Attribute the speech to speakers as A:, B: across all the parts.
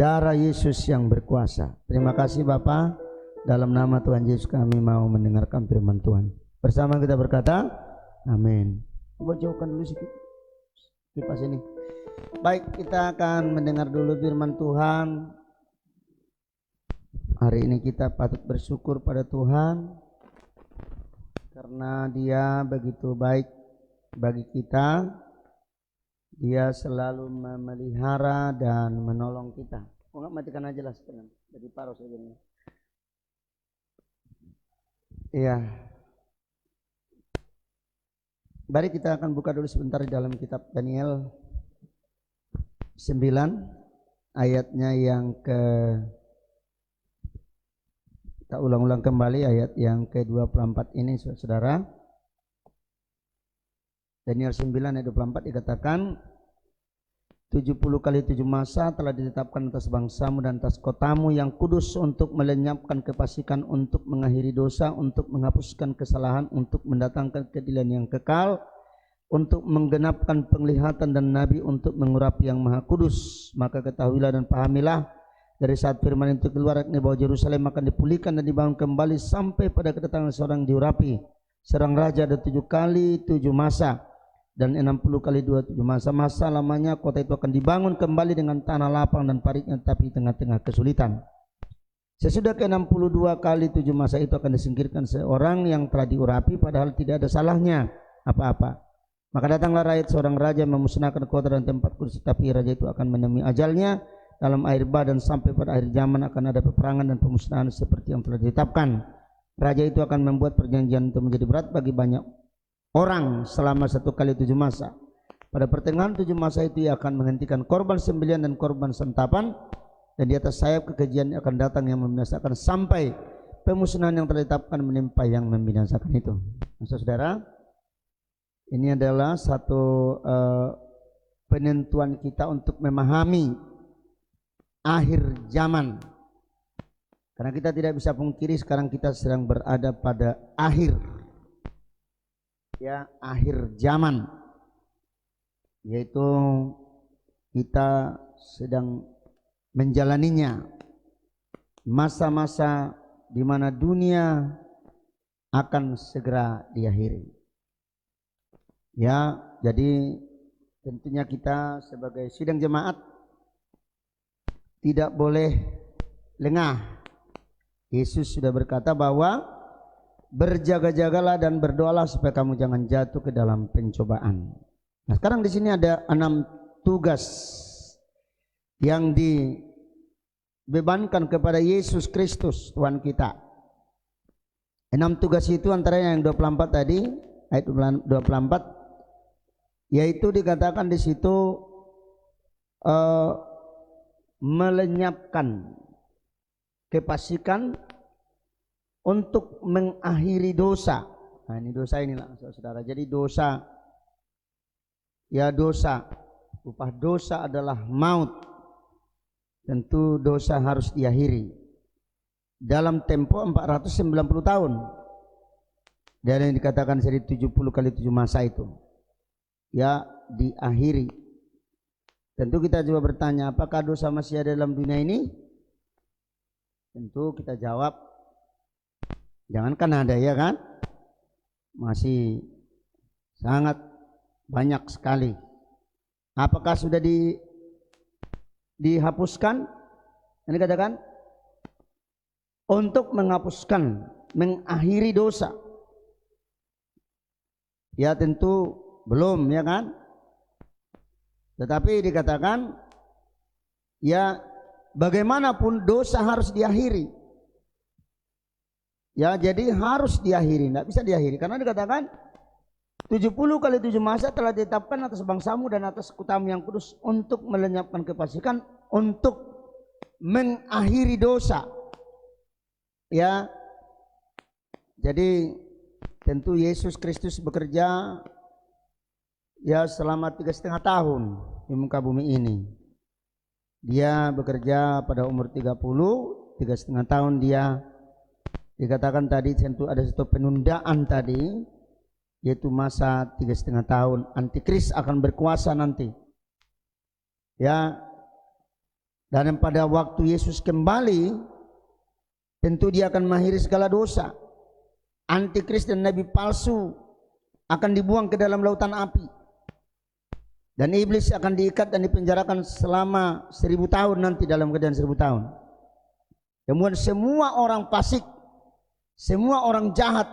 A: darah Yesus yang berkuasa. Terima kasih Bapa, dalam nama Tuhan Yesus kami mau mendengarkan firman Tuhan. Bersama kita berkata, amin. Coba jauhkan dulu sedikit kipas ini. Baik, kita akan mendengar dulu firman Tuhan. Hari ini kita patut bersyukur pada Tuhan karena Dia begitu baik bagi kita. Dia selalu memelihara dan menolong kita. Kok nggak matikan aja lah sekalian, jadi paruh saja ini. Iya. Mari kita akan buka dulu sebentar di dalam kitab Daniel 9 ayatnya yang kita ulang-ulang kembali ayat yang ke-24 ini saudara. Daniel 9 ayat 24 dikatakan 70 kali 7 masa telah ditetapkan atas bangsamu dan atas kotamu yang kudus untuk melenyapkan kefasikan, untuk mengakhiri dosa, untuk menghapuskan kesalahan, untuk mendatangkan keadilan yang kekal, untuk menggenapkan penglihatan dan nabi, untuk mengurapi yang maha kudus. Maka ketahuilah dan pahamilah dari saat firman itu keluar bahwa Yerusalem akan dipulihkan dan dibangun kembali sampai pada kedatangan seorang diurapi. Seorang raja ada 7 kali 7 masa dan 60 kali 27 masa. Masa lamanya kota itu akan dibangun kembali dengan tanah lapang dan pariknya, tapi tengah-tengah kesulitan. Sesudah ke 62 kali 7 masa itu akan disingkirkan seorang yang telah diurapi padahal tidak ada salahnya apa-apa. Maka datanglah rakyat seorang raja memusnahkan kota dan tempat kudus, tapi raja itu akan menemui ajalnya dalam air bah, dan sampai pada akhir zaman akan ada peperangan dan pemusnahan seperti yang telah ditetapkan. Raja itu akan membuat perjanjian itu menjadi berat bagi banyak orang selama 1 kali 7 masa. Pada pertengahan 7 masa itu ia akan menghentikan korban sembelihan dan korban santapan, dan di atas sayap kekejian akan datang yang membinasakan sampai pemusnahan yang telah ditetapkan menimpa yang membinasakan itu. Saudara, ini adalah satu penentuan kita untuk memahami akhir zaman, karena kita tidak bisa pungkiri sekarang kita sedang berada pada akhir zaman, yaitu kita sedang menjalaninya, masa-masa di mana dunia akan segera diakhiri. Ya, jadi tentunya kita sebagai sidang jemaat tidak boleh lengah. Yesus sudah berkata bahwa berjaga-jagalah dan berdoalah supaya kamu jangan jatuh ke dalam pencobaan. Nah, sekarang di sini ada 6 tugas yang dibebankan kepada Yesus Kristus Tuhan kita. 6 tugas itu antaranya yang 24 tadi, ayat 24, yaitu dikatakan di situ melenyapkan kefasikan, untuk mengakhiri dosa. Nah, ini dosa inilah saudara. Jadi dosa, upah dosa adalah maut. Tentu dosa harus diakhiri dalam tempo 490 tahun. Dan yang dikatakan dari 70 kali 7 masa itu ya diakhiri. Tentu kita juga bertanya, apakah dosa masih ada dalam dunia ini? Tentu kita jawab, jangankan ada, ya kan? Masih sangat banyak sekali. Apakah sudah dihapuskan? Ini katakan untuk menghapuskan, mengakhiri dosa. Ya tentu belum, ya kan? Tetapi dikatakan ya bagaimanapun dosa harus diakhiri. Ya, jadi harus diakhiri, tidak bisa diakhiri karena dikatakan 70 kali 7 masa telah ditetapkan atas bangsamu dan atas kotamu yang kudus untuk melenyapkan kefasikan, untuk mengakhiri dosa. Ya. Jadi tentu Yesus Kristus bekerja ya selama 3,5 tahun di muka bumi ini. Dia bekerja pada umur 30, 3,5 tahun dia dikatakan tadi tentu ada satu penundaan tadi, yaitu masa 3,5 tahun. Antikris akan berkuasa nanti. Ya, Dan pada waktu Yesus kembali, tentu dia akan mengakhiri segala dosa. Antikris dan nabi palsu akan dibuang ke dalam lautan api. Dan iblis akan diikat dan dipenjarakan selama 1000 tahun nanti, dalam keadaan 1000 tahun. Kemudian semua orang fasik, semua orang jahat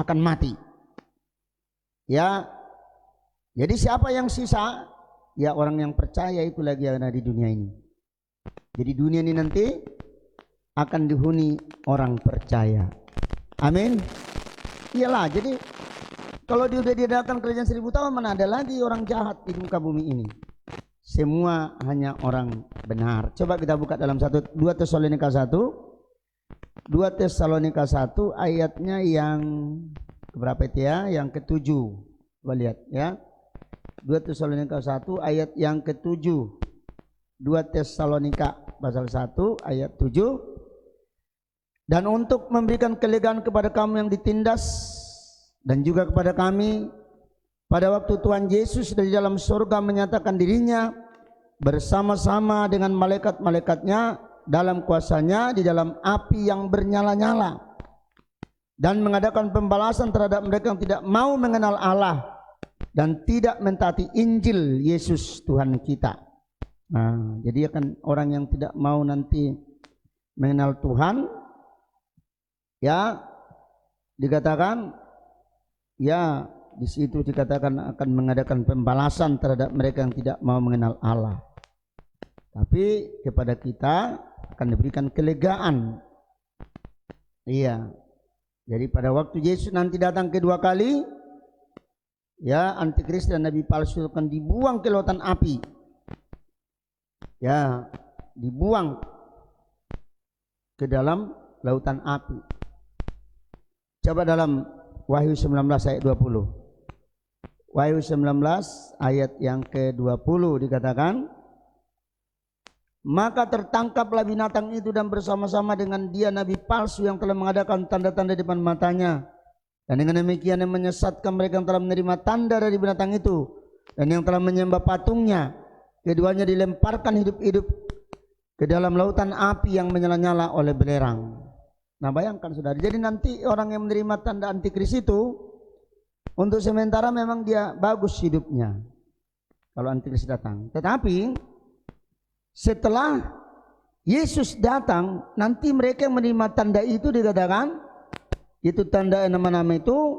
A: akan mati. Ya, jadi siapa yang sisa? Ya orang yang percaya itu lagi yang ada di dunia ini. Jadi dunia ini nanti akan dihuni orang percaya. Amin. Iyalah, jadi kalau dia sudah diadakan kerajaan 1000 tahun, mana ada lagi orang jahat di muka bumi ini. Semua hanya orang benar. Coba kita buka dalam 2 Tesalonika 1. 2 Tesalonika 1 ayatnya yang berapa itu ya? Yang ke-7. Coba lihat ya. 2 Tesalonika 1 ayat yang ke-7. 2 Tesalonika pasal 1 ayat 7. Dan untuk memberikan kelegaan kepada kamu yang ditindas, dan juga kepada kami, pada waktu Tuhan Yesus dari dalam surga menyatakan dirinya bersama-sama dengan malaikat-malaikatnya dalam kuasanya di dalam api yang bernyala-nyala, dan mengadakan pembalasan terhadap mereka yang tidak mau mengenal Allah dan tidak mentaati Injil Yesus Tuhan kita. Nah, jadi akan orang yang tidak mau nanti mengenal Tuhan, ya dikatakan, ya di situ dikatakan akan mengadakan pembalasan terhadap mereka yang tidak mau mengenal Allah. Tapi kepada kita akan diberikan kelegaan. Iya. Jadi pada waktu Yesus nanti datang kedua kali, ya antikris dan nabi palsu akan dibuang ke lautan api. Ya, dibuang ke dalam lautan api. Coba dalam Wahyu 19 ayat 20. Wahyu 19 ayat yang ke-20 dikatakan, maka tertangkaplah binatang itu dan bersama-sama dengan dia nabi palsu yang telah mengadakan tanda-tanda di depan matanya, dan dengan demikian yang menyesatkan mereka yang telah menerima tanda dari binatang itu dan yang telah menyembah patungnya. Keduanya dilemparkan hidup-hidup ke dalam lautan api yang menyala-nyala oleh belerang. Nah bayangkan saudara, jadi nanti orang yang menerima tanda antikris itu untuk sementara memang dia bagus hidupnya kalau antikris datang. Tetapi setelah Yesus datang, nanti mereka yang menerima tanda itu dikatakan, itu tanda nama-nama itu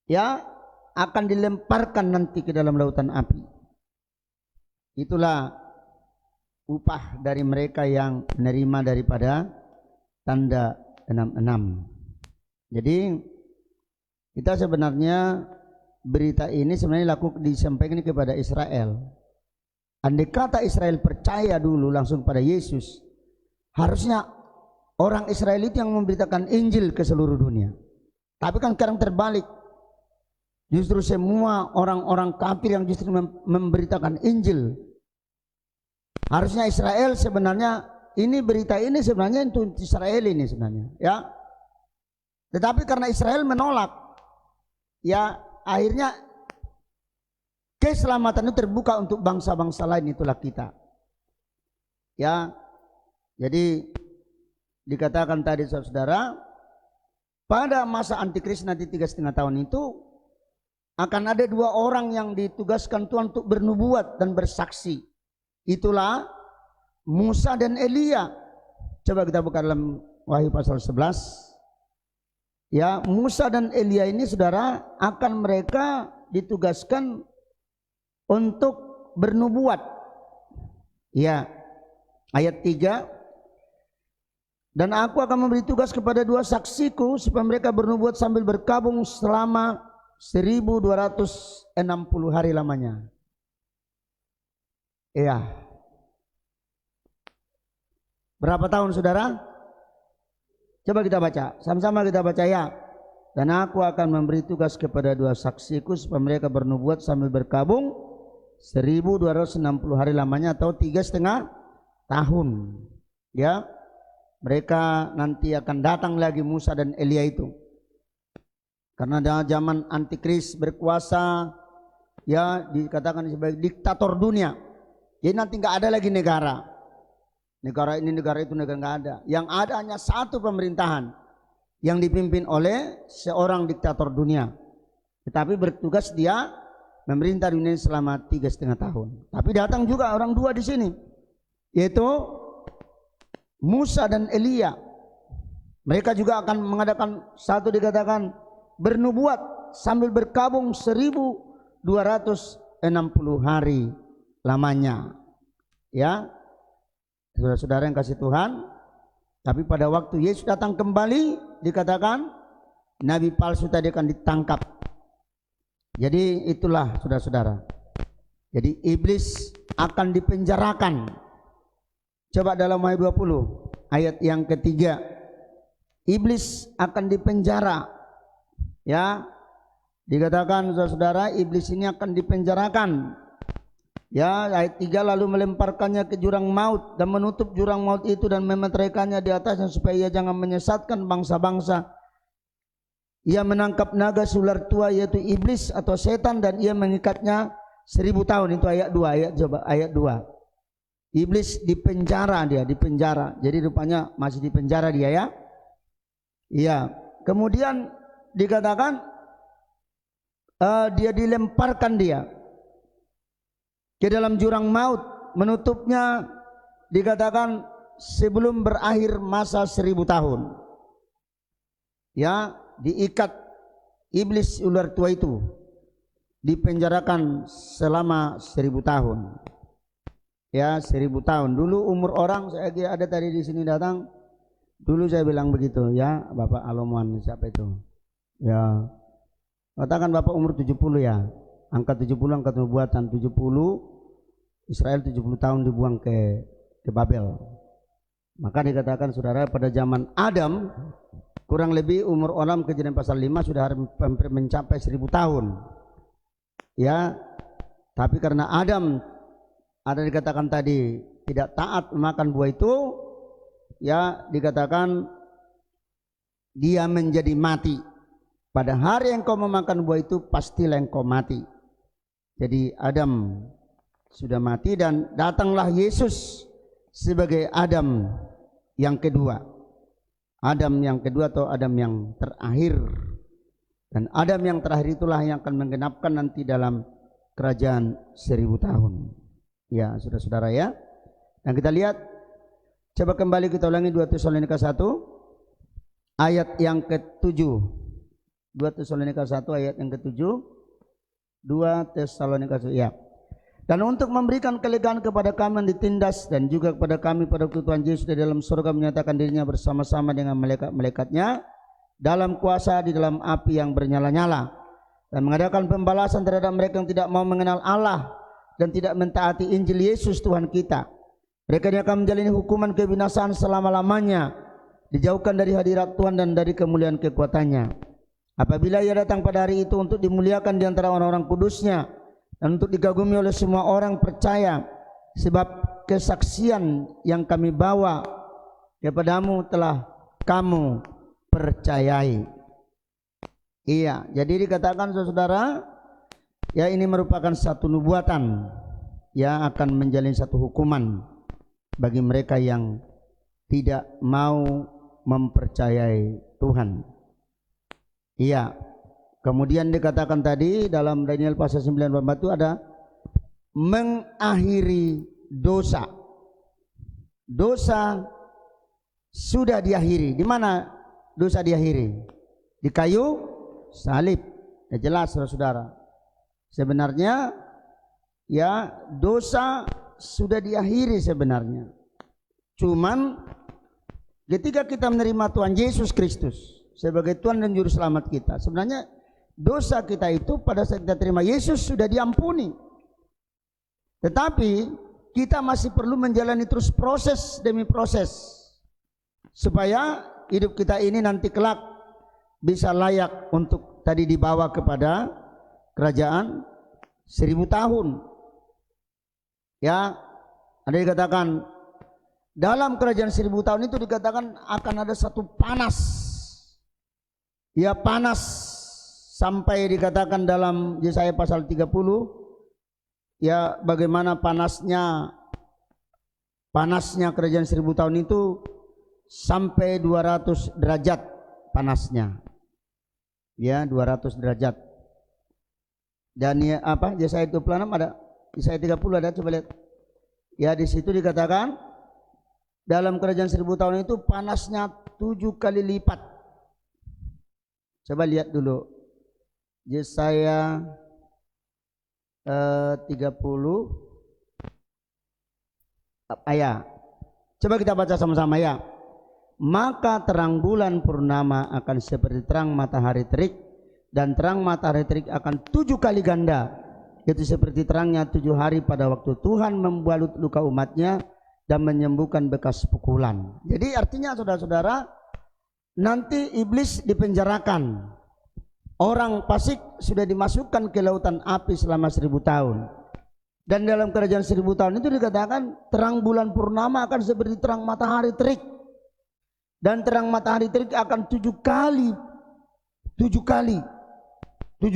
A: ya akan dilemparkan nanti ke dalam lautan api. Itulah upah dari mereka yang menerima daripada tanda 66. Jadi kita sebenarnya berita ini sebenarnya disampaikan kepada Israel. Andai kata Israel percaya dulu langsung pada Yesus, harusnya orang Israel itu yang memberitakan Injil ke seluruh dunia. Tapi kan sekarang terbalik. Justru semua orang-orang kafir yang justru memberitakan Injil. Harusnya Israel sebenarnya, ini berita ini sebenarnya untuk Israel ini sebenarnya, ya. Tetapi karena Israel menolak, ya akhirnya keselamatan itu terbuka untuk bangsa-bangsa lain, itulah kita. Ya, jadi dikatakan tadi saudara, pada masa antikris nanti 3,5 tahun itu akan ada 2 orang yang ditugaskan Tuhan untuk bernubuat dan bersaksi. Itulah Musa dan Elia. Coba kita buka dalam Wahyu pasal 11. Ya, Musa dan Elia ini saudara akan mereka ditugaskan untuk bernubuat. Ya, ayat 3. Dan aku akan memberi tugas kepada 2 saksiku supaya mereka bernubuat sambil berkabung selama 1260 hari lamanya. Iya. Berapa tahun saudara? Coba kita baca, sama-sama kita baca ya. Dan aku akan memberi tugas kepada 2 saksiku supaya mereka bernubuat sambil berkabung 1260 hari lamanya, atau 3,5 tahun. Ya, mereka nanti akan datang lagi Musa dan Elia itu. Karena dalam zaman antikris berkuasa, ya dikatakan sebagai diktator dunia. Jadi nanti nggak ada lagi negara. negara ini, negara itu, negara nggak ada. Yang ada hanya satu pemerintahan yang dipimpin oleh seorang diktator dunia. Tetapi bertugas dia memerintah dunia selama 3,5 tahun. Tapi datang juga orang dua di sini, yaitu Musa dan Elia. Mereka juga akan mengadakan satu dikatakan bernubuat sambil berkabung 1260 hari lamanya. Ya, saudara-saudara yang kasih Tuhan. Tapi pada waktu Yesus datang kembali, dikatakan nabi palsu tadi akan ditangkap. Jadi itulah saudara-saudara. Jadi iblis akan dipenjarakan. Coba dalam ayat 20 ayat yang ketiga, iblis akan dipenjara. Ya, dikatakan saudara-saudara, iblis ini akan dipenjarakan. Ya, ayat 3, lalu melemparkannya ke jurang maut dan menutup jurang maut itu dan memeteraikannya di atasnya supaya ia jangan menyesatkan bangsa-bangsa. Ia menangkap naga ular tua yaitu iblis atau setan dan ia mengikatnya 1000 tahun. Itu ayat 2, ayat 2. Iblis dipenjara, dia dipenjara. Jadi rupanya masih dipenjara dia, ya. Iya. Kemudian dikatakan dia dilemparkan dia ke dalam jurang maut, menutupnya dikatakan sebelum berakhir masa 1000 tahun. Ya, diikat iblis ular tua itu, dipenjarakan selama 1000 tahun. Ya, 1000 tahun. Dulu umur orang, saya ada tadi di sini datang. Dulu saya bilang begitu, ya, Bapak Aloman, siapa itu? Ya, katakan Bapak umur 70 ya. Angka 70, angka nubuatan 70, Israel 70 tahun dibuang ke Babel. Maka dikatakan saudara pada zaman Adam kurang lebih umur orang Kejadian pasal 5 sudah hampir mencapai 1000 tahun. Ya, tapi karena Adam ada dikatakan tadi tidak taat memakan buah itu, ya dikatakan dia menjadi mati. Pada hari yang kau memakan buah itu pastilah engkau mati. Jadi Adam sudah mati dan datanglah Yesus sebagai Adam yang kedua. Adam yang kedua atau Adam yang terakhir. Dan Adam yang terakhir itulah yang akan menggenapkan nanti dalam kerajaan 1000 tahun. Ya, saudara-saudara ya. Dan kita lihat, coba kembali kita ulangi 2 Tesalonika 1 ayat yang ke-7. 2 Tesalonika 1 ayat yang ke-7. 2 Tesalonika 1, ya. Dan untuk memberikan kelegaan kepada kami yang ditindas dan juga kepada kami pada waktu Tuhan Yesus di dalam surga menyatakan dirinya bersama-sama dengan malaikat-malaikatnya dalam kuasa di dalam api yang bernyala-nyala dan mengadakan pembalasan terhadap mereka yang tidak mau mengenal Allah dan tidak mentaati Injil Yesus Tuhan kita. Mereka yang akan menjalani hukuman kebinasaan selama-lamanya, dijauhkan dari hadirat Tuhan dan dari kemuliaan kekuatannya. Apabila ia datang pada hari itu untuk dimuliakan di antara orang-orang kudusnya dan untuk dikagumi oleh semua orang percaya, sebab kesaksian yang kami bawa kepadamu telah kamu percayai. Iya, jadi dikatakan saudara, ya ini merupakan satu nubuatan yang akan menjalin satu hukuman bagi mereka yang tidak mau mempercayai Tuhan. Iya. Kemudian dikatakan tadi dalam Daniel pasal 9 itu ada mengakhiri dosa. Dosa sudah diakhiri. Di mana dosa diakhiri? Di kayu salib. Ya jelas saudara-saudara. Sebenarnya ya dosa sudah diakhiri sebenarnya. Cuman ketika kita menerima Tuhan Yesus Kristus sebagai Tuhan dan Juru Selamat kita, sebenarnya dosa kita itu pada saat kita terima Yesus sudah diampuni. Tetapi kita masih perlu menjalani terus proses demi proses supaya hidup kita ini nanti kelak bisa layak untuk tadi dibawa kepada kerajaan 1000 tahun. Ya, ada dikatakan dalam kerajaan 1000 tahun itu dikatakan akan ada satu panas. Ya, panas sampai dikatakan dalam Yesaya pasal 30, ya bagaimana panasnya Panasnya kerajaan 1000 tahun itu sampai 200 derajat panasnya. Ya, 200 derajat. Dan ya apa? Yesaya 26 ada, Yesaya 30 ada, coba lihat. Ya, di situ dikatakan dalam kerajaan 1000 tahun itu panasnya 7 kali lipat. Coba lihat dulu. Yesaya 30 ayat. Coba kita baca sama-sama ya. Maka terang bulan purnama akan seperti terang matahari terik, dan terang matahari terik akan 7 kali ganda, yaitu seperti terangnya 7 hari pada waktu Tuhan membalut luka umatnya dan menyembuhkan bekas pukulan. Jadi artinya saudara-saudara, nanti iblis dipenjarakan, orang fasik sudah dimasukkan ke lautan api selama 1000 tahun. Dan dalam kerajaan 1000 tahun itu dikatakan terang bulan purnama akan seperti terang matahari terik, dan terang matahari terik akan 7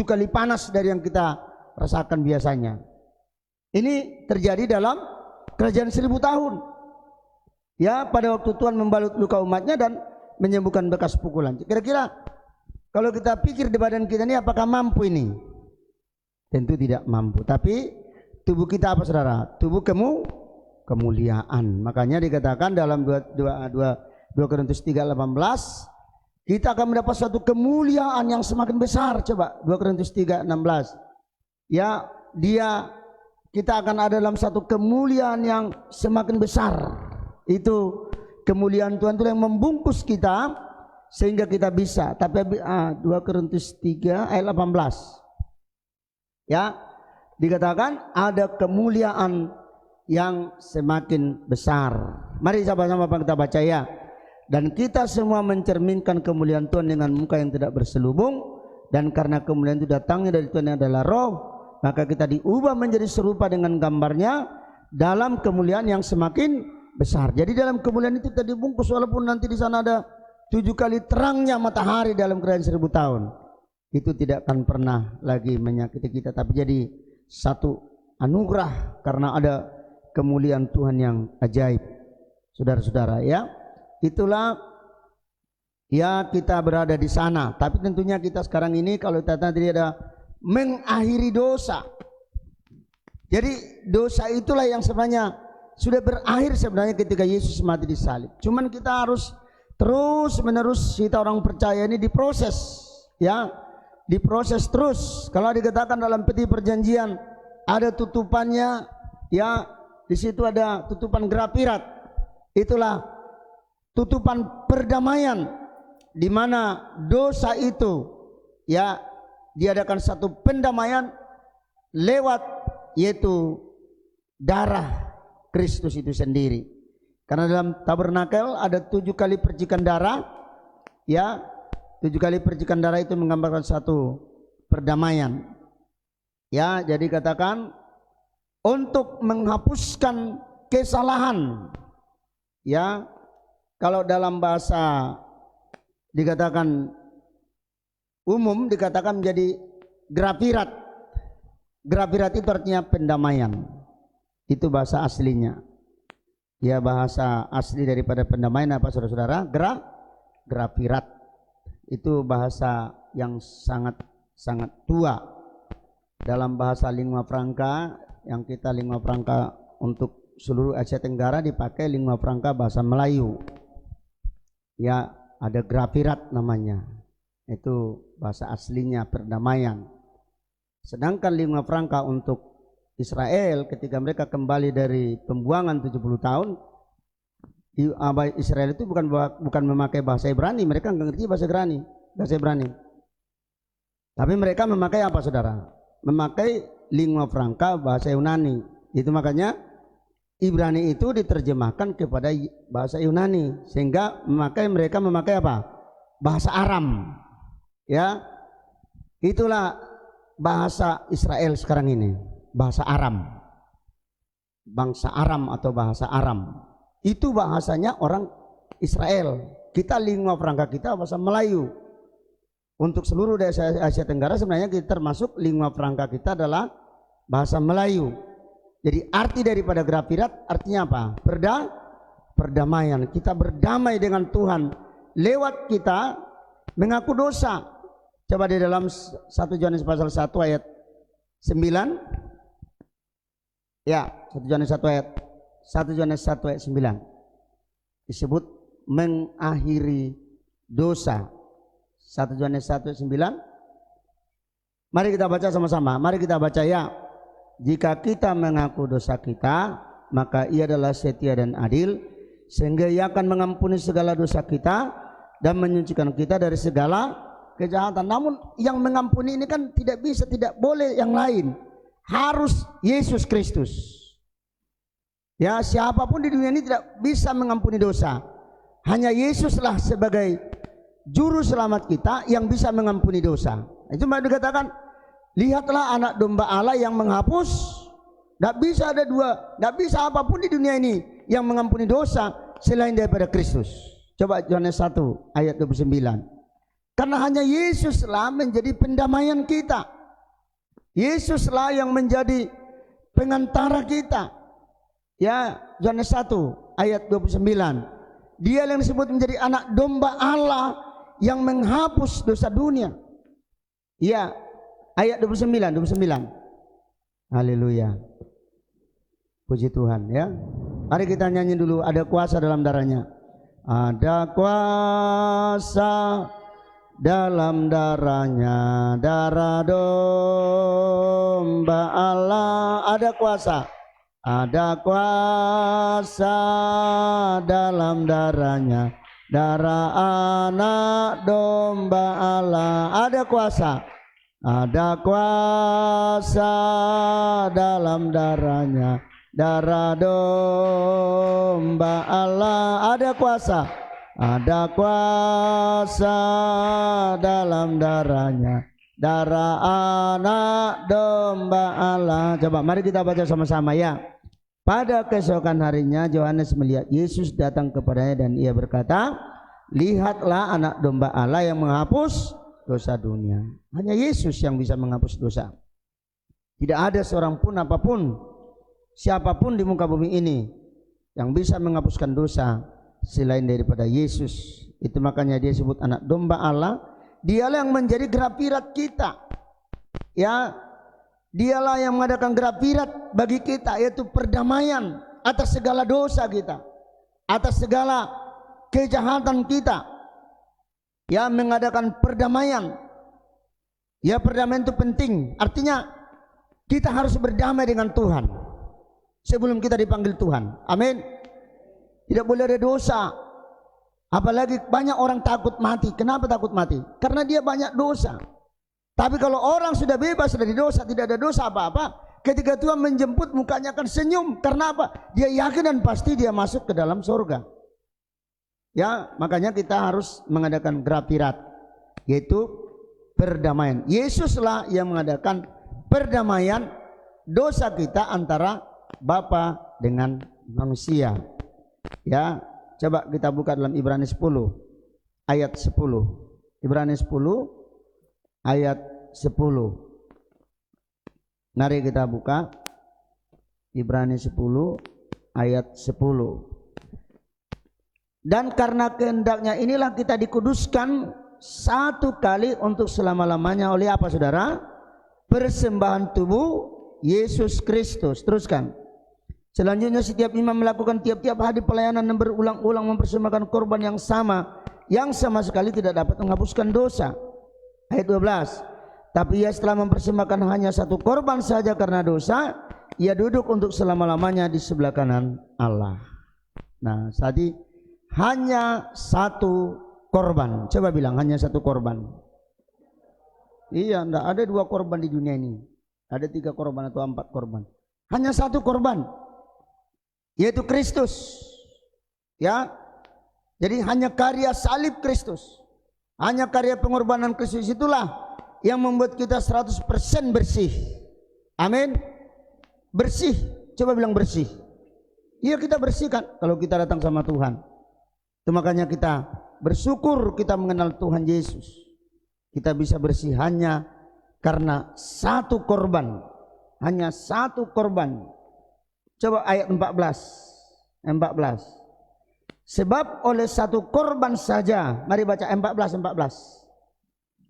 A: kali panas dari yang kita rasakan biasanya. Ini terjadi dalam kerajaan 1000 tahun. Ya, pada waktu Tuhan membalut luka umatnya dan menyembuhkan bekas pukulan. Kira-kira kalau kita pikir di badan kita ini apakah mampu ini? Tentu tidak mampu. Tapi tubuh kita apa saudara? Tubuh kemuliaan. Makanya dikatakan dalam 2 Korintus 3:18, kita akan mendapat suatu kemuliaan yang semakin besar. Coba 2 Korintus 3:16. Ya, kita akan ada dalam satu kemuliaan yang semakin besar. Itu kemuliaan Tuhan itu yang membungkus kita sehingga kita bisa. Tapi 2 Korintus 3 ayat 18. Ya, dikatakan ada kemuliaan yang semakin besar. Mari sama-sama kita baca ya. Dan kita semua mencerminkan kemuliaan Tuhan dengan muka yang tidak berselubung, dan karena kemuliaan itu datangnya dari Tuhan yang adalah Roh, maka kita diubah menjadi serupa dengan gambarnya dalam kemuliaan yang semakin besar. Jadi dalam kemuliaan itu kita dibungkus, walaupun nanti di sana ada 7 kali terangnya matahari dalam kerajaan 1000 tahun, itu tidak akan pernah lagi menyakiti kita, tapi jadi satu anugerah karena ada kemuliaan Tuhan yang ajaib. Saudara-saudara ya, itulah ya kita berada di sana. Tapi tentunya kita sekarang ini kalau kita tadi ada mengakhiri dosa. Jadi dosa itulah yang sebenarnya sudah berakhir sebenarnya ketika Yesus mati di salib. Cuman kita harus terus menerus, kita orang percaya ini diproses ya, diproses terus. Kalau dikatakan dalam peti perjanjian ada tutupannya ya, di situ ada tutupan gerapirat. Itulah tutupan perdamaian, di mana dosa itu ya diadakan satu pendamaian lewat yaitu darah Kristus itu sendiri. Karena dalam tabernakel ada 7 kali percikan darah ya, 7 kali percikan darah itu menggambarkan satu perdamaian ya. Jadi katakan untuk menghapuskan kesalahan ya. Kalau dalam bahasa dikatakan umum, dikatakan menjadi grafirat. Grafirat itu artinya pendamaian. Itu bahasa aslinya. Ya, bahasa asli daripada pendamaian apa saudara-saudara? Grafirat. Itu bahasa yang sangat tua. Dalam bahasa lingua franca, yang kita lingua franca untuk seluruh Asia Tenggara dipakai lingua franca bahasa Melayu. Ya, ada grafirat namanya. Itu bahasa aslinya perdamaian. Sedangkan lingua franca untuk Israel ketika mereka kembali dari pembuangan 70 tahun, Israel itu bukan memakai bahasa Ibrani, mereka nggak ngerti bahasa Ibrani. Tapi mereka memakai apa saudara? Memakai lingua franca bahasa Yunani. Itu makanya Ibrani itu diterjemahkan kepada bahasa Yunani, sehingga mereka memakai apa? Bahasa Aram. Ya, itulah bahasa Israel sekarang ini, bahasa Aram, bangsa Aram atau bahasa Aram. Itu bahasanya orang Israel. Kita lingua franca kita bahasa Melayu. Untuk seluruh Asia Tenggara sebenarnya kita termasuk lingua franca kita adalah bahasa Melayu. Jadi arti daripada grafirat artinya apa? Perdamaian. Kita berdamai dengan Tuhan lewat kita mengaku dosa. Coba di dalam 1 Yohanes pasal 1 ayat 9. Ya, 1 Yohanes 1 ayat 9 disebut mengakhiri dosa. 1 Yohanes 1 ayat 9. Mari kita baca sama-sama. Mari kita baca ya. Jika kita mengaku dosa kita, maka Ia adalah setia dan adil, sehingga Ia akan mengampuni segala dosa kita dan menyucikan kita dari segala kejahatan. Namun yang mengampuni ini kan tidak bisa, tidak boleh yang lain. Harus Yesus Kristus. Ya, siapapun di dunia ini tidak bisa mengampuni dosa. Hanya Yesuslah sebagai juru selamat kita yang bisa mengampuni dosa. Itu makanya dikatakan, lihatlah anak domba Allah yang menghapus. Tidak bisa ada dua, tidak bisa apapun di dunia ini yang mengampuni dosa selain daripada Kristus. Coba Yohanes 1 ayat 29. Karena hanya Yesuslah menjadi pendamaian kita. Yesuslah yang menjadi pengantara kita. Ya, Yohanes 1 ayat 29. Dia yang disebut menjadi anak domba Allah yang menghapus dosa dunia. Ya, ayat 29. Haleluya. Puji Tuhan ya. Mari kita nyanyi dulu, ada kuasa dalam darahnya. Ada kuasa dalam darahnya, darah domba Allah. Ada kuasa. Ada kuasa dalam darahnya, darah anak domba Allah. Ada kuasa. Ada kuasa dalam darahnya, darah domba Allah. Ada kuasa. Ada kuasa dalam darahnya, darah anak domba Allah. Coba mari kita baca sama-sama ya. Pada keesokan harinya Yohanes melihat Yesus datang kepadanya dan ia berkata, lihatlah anak domba Allah yang menghapus dosa dunia. Hanya Yesus yang bisa menghapus dosa. Tidak ada seorang pun apapun, siapapun di muka bumi ini yang bisa menghapuskan dosa selain daripada Yesus. Itu makanya dia sebut anak domba Allah. Dialah yang menjadi grafirat kita. Ya, dialah yang mengadakan grafirat bagi kita, yaitu perdamaian atas segala dosa kita, atas segala kejahatan kita. Ya, mengadakan perdamaian. Ya, perdamaian itu penting. Artinya kita harus berdamai dengan Tuhan sebelum kita dipanggil Tuhan. Amin. Tidak boleh ada dosa. Apalagi banyak orang takut mati. Kenapa takut mati? Karena dia banyak dosa. Tapi kalau orang sudah bebas dari dosa, tidak ada dosa apa-apa, ketika Tuhan menjemput mukanya akan senyum. Karena apa? Dia yakin dan pasti dia masuk ke dalam surga. Ya, makanya kita harus mengadakan grafirat, yaitu perdamaian. Yesuslah yang mengadakan perdamaian dosa kita antara Bapa dengan manusia. Ya, coba kita buka dalam Ibrani 10 ayat 10. Ibrani 10 ayat 10. Mari kita buka Ibrani 10 ayat 10. Dan karena kehendaknya inilah kita dikuduskan satu kali untuk selama-lamanya oleh apa saudara? Persembahan tubuh Yesus Kristus. Teruskan. Selanjutnya setiap imam melakukan tiap-tiap hari pelayanan dan berulang-ulang mempersembahkan korban yang sama sekali tidak dapat menghapuskan dosa. Ayat 12. Tapi ia setelah mempersembahkan hanya satu korban saja karena dosa, ia duduk untuk selama-lamanya di sebelah kanan Allah. Nah, tadi hanya satu korban. Coba bilang hanya satu korban. Iya, enggak ada dua korban di dunia ini. Ada 3 korban atau 4 korban. Hanya satu korban, yaitu Kristus. Ya, jadi hanya karya salib Kristus, hanya karya pengorbanan Kristus itulah yang membuat kita 100% bersih. Amin. Bersih. Coba bilang bersih. Iya, kita bersihkan kalau kita datang sama Tuhan. Itu makanya kita bersyukur kita mengenal Tuhan Yesus. Kita bisa bersih hanya karena satu korban. Hanya satu korban, Coba ayat 14. Sebab oleh satu korban saja. Mari baca 14.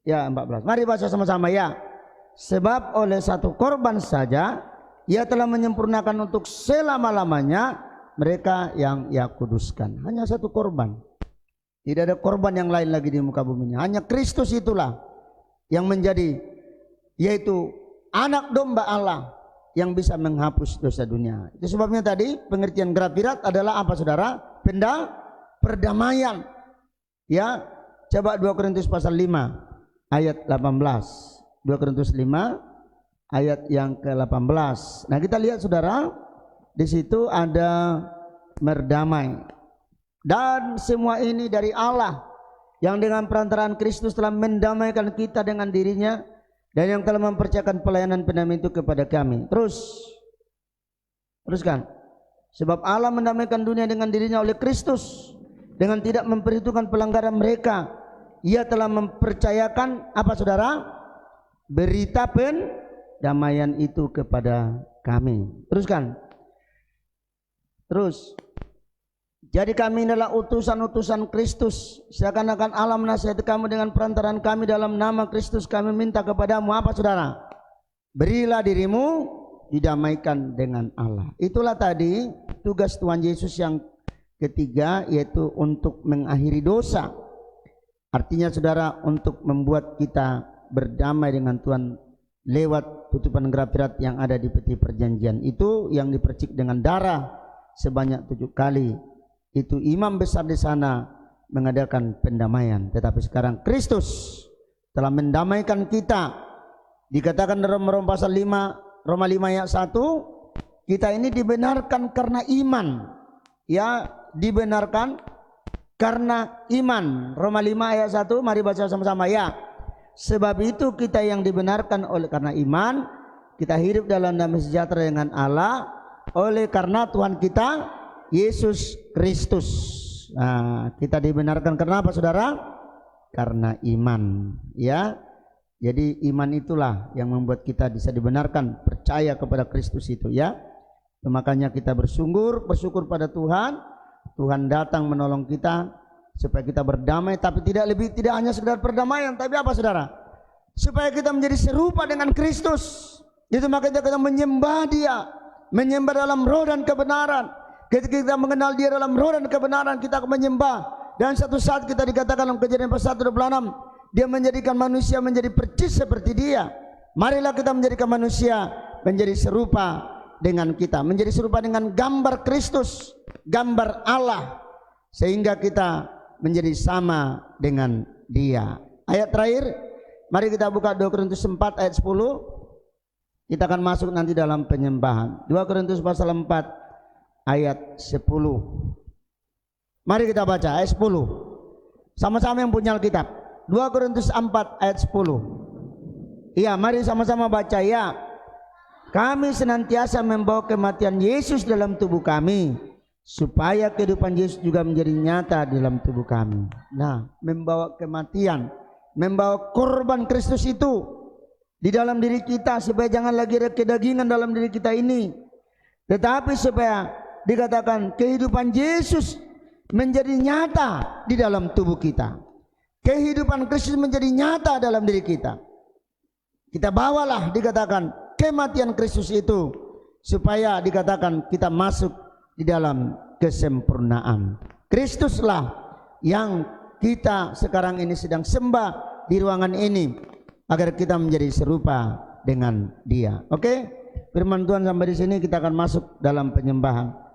A: Ya 14. Mari baca sama-sama ya. Sebab oleh satu korban saja Ia telah menyempurnakan untuk selama-lamanya mereka yang Ia kuduskan. Hanya satu korban. Tidak ada korban yang lain lagi di muka bumi ini. Hanya Kristus itulah yang menjadi, yaitu anak domba Allah yang bisa menghapus dosa dunia. Itu sebabnya tadi pengertian grafirat adalah apa saudara? Perdamaian. Ya, coba 2 Korintus pasal 5 ayat 18. 2 Korintus 5 ayat yang ke-18. Nah, kita lihat saudara, di situ ada berdamai. Dan semua ini dari Allah yang dengan perantaraan Kristus telah mendamaikan kita dengan dirinya dan yang telah mempercayakan pelayanan pendamaian itu kepada kami. Teruskan. Sebab Allah mendamaikan dunia dengan dirinya oleh Kristus dengan tidak memperhitungkan pelanggaran mereka. Ia telah mempercayakan apa saudara? Berita pendamaian itu kepada kami. Teruskan. Jadi kami adalah utusan-utusan Kristus. Seakan-akan Allah menasihati kamu dengan perantaraan kami dalam nama Kristus. Kami minta kepadamu apa saudara? Berilah dirimu didamaikan dengan Allah. Itulah tadi tugas Tuhan Yesus yang ketiga, yaitu untuk mengakhiri dosa. Artinya saudara, untuk membuat kita berdamai dengan Tuhan lewat tutupan grafirat yang ada di peti perjanjian itu, yang dipercik dengan darah sebanyak 7 kali. Itu imam besar di sana mengadakan pendamaian. Tetapi sekarang Kristus telah mendamaikan kita. Dikatakan dalam Roma pasal 5, Roma 5 ayat 1, kita ini dibenarkan karena iman. Ya, dibenarkan karena iman. Roma 5 ayat 1, mari baca sama-sama ya. Sebab itu kita yang dibenarkan oleh karena iman, kita hidup dalam damai sejahtera dengan Allah oleh karena Tuhan kita Yesus Kristus. Nah, kita dibenarkan karena apa saudara? Karena iman, ya. Jadi iman itulah yang membuat kita bisa dibenarkan, percaya kepada Kristus itu, ya. Makanya kita bersyukur pada Tuhan. Tuhan datang menolong kita supaya kita berdamai, tapi tidak hanya sekedar perdamaian, tapi apa saudara? Supaya kita menjadi serupa dengan Kristus. Itu makanya kita menyembah Dia, menyembah dalam roh dan kebenaran. Ketika kita mengenal Dia dalam roh dan kebenaran, kita akan menyembah. Dan satu saat kita dikatakan dalam Kejadian pasal 1:26, Dia menjadikan manusia menjadi percis seperti Dia. Marilah kita menjadikan manusia menjadi serupa dengan kita, menjadi serupa dengan gambar Kristus, gambar Allah, sehingga kita menjadi sama dengan Dia. Ayat terakhir, mari kita buka 2 Korintus 4 ayat 10. Kita akan masuk nanti dalam penyembahan. 2 Korintus pasal 4 ayat 10. Mari kita baca ayat 10. Sama-sama yang punya Alkitab. 2 Korintus 4 ayat 10. Iya, mari sama-sama baca ya. Kami senantiasa membawa kematian Yesus dalam tubuh kami, supaya kehidupan Yesus juga menjadi nyata dalam tubuh kami. Nah, membawa kematian, membawa korban Kristus itu di dalam diri kita, supaya jangan lagi ada kedagingan dalam diri kita ini, tetapi supaya dikatakan kehidupan Yesus menjadi nyata di dalam tubuh kita. Kehidupan Kristus menjadi nyata dalam diri kita. Kita bawalah dikatakan kematian Kristus itu, supaya dikatakan kita masuk di dalam kesempurnaan. Kristuslah yang kita sekarang ini sedang sembah di ruangan ini, agar kita menjadi serupa dengan Dia. Oke? Firman Tuhan sampai di sini, kita akan masuk dalam penyembahan.